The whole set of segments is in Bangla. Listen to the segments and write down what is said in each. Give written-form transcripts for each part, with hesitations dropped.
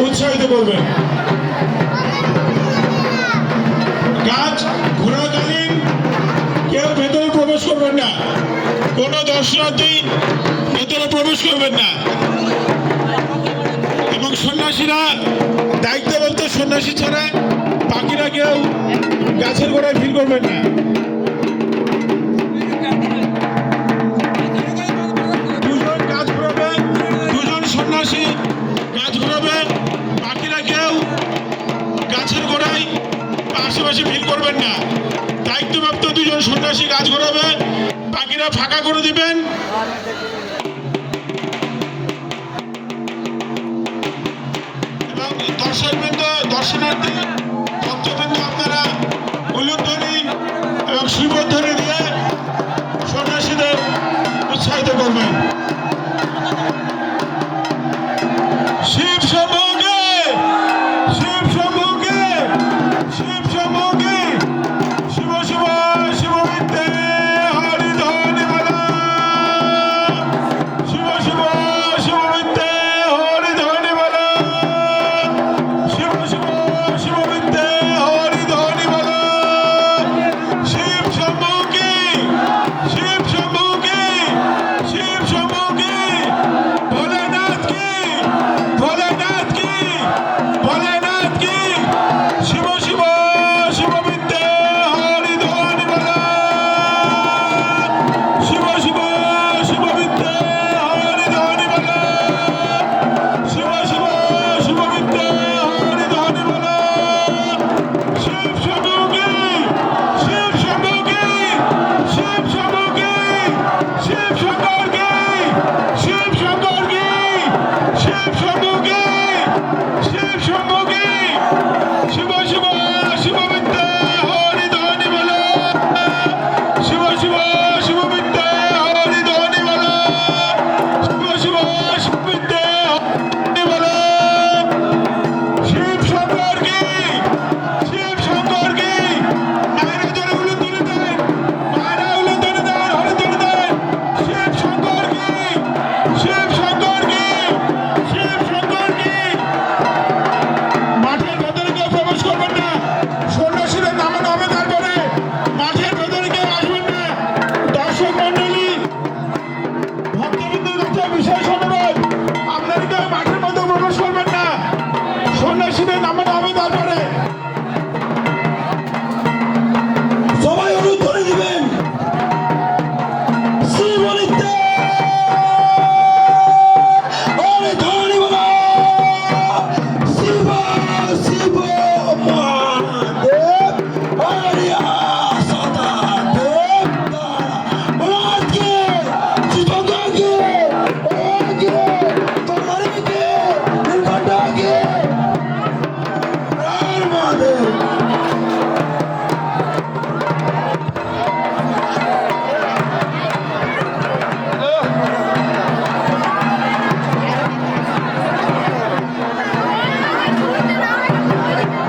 উৎসাহিত করবেন। কাজ ঘোরাকালীন কেউ ভেতরে প্রবেশ করবেন না, কোনো দর্শনার্থী ভেতরে প্রবেশ করবেন না। এবং সন্ন্যাসীরা দায়িত্ব বলতে সন্ন্যাসী ছাড়া বাকিরা কেউ গাছের গোড়ায় ভিড় করবেন না। দুজন কাজ ঘোরাবে, দুজন সন্ন্যাসী কাজ ঘোরাবে, বাকিরা কেউ গাছের গোড়ায় আশেপাশে ভিড় করবেন না। দায়িত্বপ্রাপ্ত দুজন সন্ন্যাসী কাজ ঘোরাবে, বাকিরা ফাঁকা করে দিবেন। এবং দর্শকবৃন্দ, দর্শনার্থী ভক্তবৃন্দ, আপনারা উলুধ্বনি এবং শিবধ্বনি দিয়ে সন্ন্যাসীদের উৎসাহিত করবেন। শিব শম্ভুকে, শিব শম্ভুকে, শিব শম্ভুকে, শিব শিব শিববিদ্যে হরি ধ্বনি বলো, শিব শিব শিববিদ্যে হরি ধ্বনি বলো, শিব শিব শিববিদ্যে হরি ধ্বনি বলো। শিব শম্ভুকে, শিব শম্ভুকে, শিব শম্ভুকে, ভোলেনাথ কি, ভোলেনাথ কি, ভোলেনাথ কি, শিব শিব শিববিদ্যে হরি ধ্বনি বলো, শিব শিব শিববিদ্যে হরি ধ্বনি বলো, শিব শিব শিববিদ্যে হরি ধ্বনি বলো। শিব শম্ভুকে, শিব শম্ভুকে, শিব শম্ভুকে, শিব শঙ্করকে, শিব শঙ্করকে, শিব শম্ভুকে, শিব শম্ভুকে, শিব শিব শিববিদ্যে হরি ধ্বনি বলো, শিব শিব শিববিদ্যে হরি ধ্বনি বলো, শিব শিব শিববিদ্যে হরি বলো। শিব শঙ্করকে, শিব শঙ্করকে, মায়েরা জোরে উলুধ্বনি দেন, মায়েরা উলুধ্বনি দেন, হরিধ্বনি দেন। শিব শঙ্করকে, শিব শঙ্করকে, শিব শঙ্করকে। মাঠের ভেতরে কেউ প্রবেশ করবেন না, সন্ন্যাসীদের নামানো হবে, তারপরে মাঠের ভেতরে কেউ আসবেন না। দর্শক মন্ডলী, ভক্তবৃন্দের কাছে বিশেষ অনুরোধ, আপনারা কেউ মাঠের মধ্যে প্রবেশ করবেন না, সন্ন্যাসীদের নামানো হবে, তারপরে সবাই অনুধ্বনি দিবেন। শিববিদ্যে হরি ধ্বনি বলো, শিব শিব মহাদেব হরি সদাদেব মহাদেব শিবগঙ্গে ওগে তোমারকে নীলকণ্ঠকে রাম মহাদেব।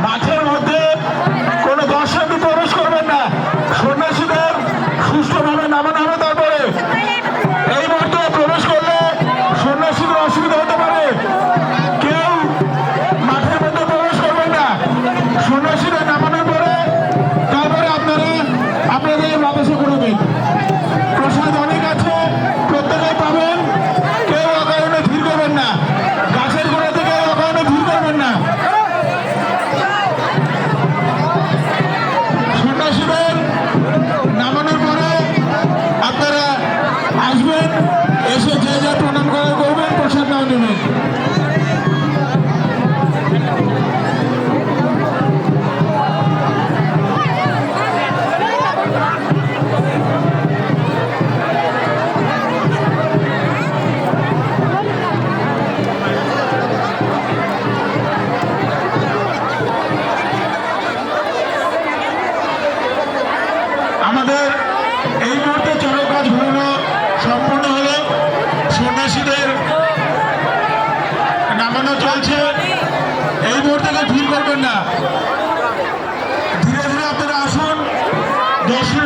মাঠের মধ্যে কোনো দর্শকই প্রবেশ করবেন না, সন্ন্যাসীদের সুষ্ঠুভাবে নামানো হবে, তারপরে এই মুহূর্তে প্রবেশ করলে সন্ন্যাসীদের অসুবিধা হতে পারে। কেউ মাঠের মধ্যে প্রবেশ করবেন না, সন্ন্যাসীদের নামানোর পরে তারপরে আপনারা আপনাদের প্রবেশ করবেন। প্রসাদ অনেক আছে, প্রত্যেকে পাবেন, কেউ অকারণে ভিড় করবেন না, গাছের গোড়া থেকে অকারণে ভিড় করবেন না। সন্ন্যাসীদের নামানোর পরে আপনারা আসবেন, এসে যে যা প্রণাম করা করবেন, প্রসাদ নাও নেবেন। আমাদের এই মুহূর্তে চলো কাজ ঘোরানো সম্পূর্ণ হলো, সন্ন্যাসীদের নামানো চলছে। এই মুহূর্তে কেউ ভিড় করবেন না, ধীরে ধীরে আপনারা আসুন, দর্শন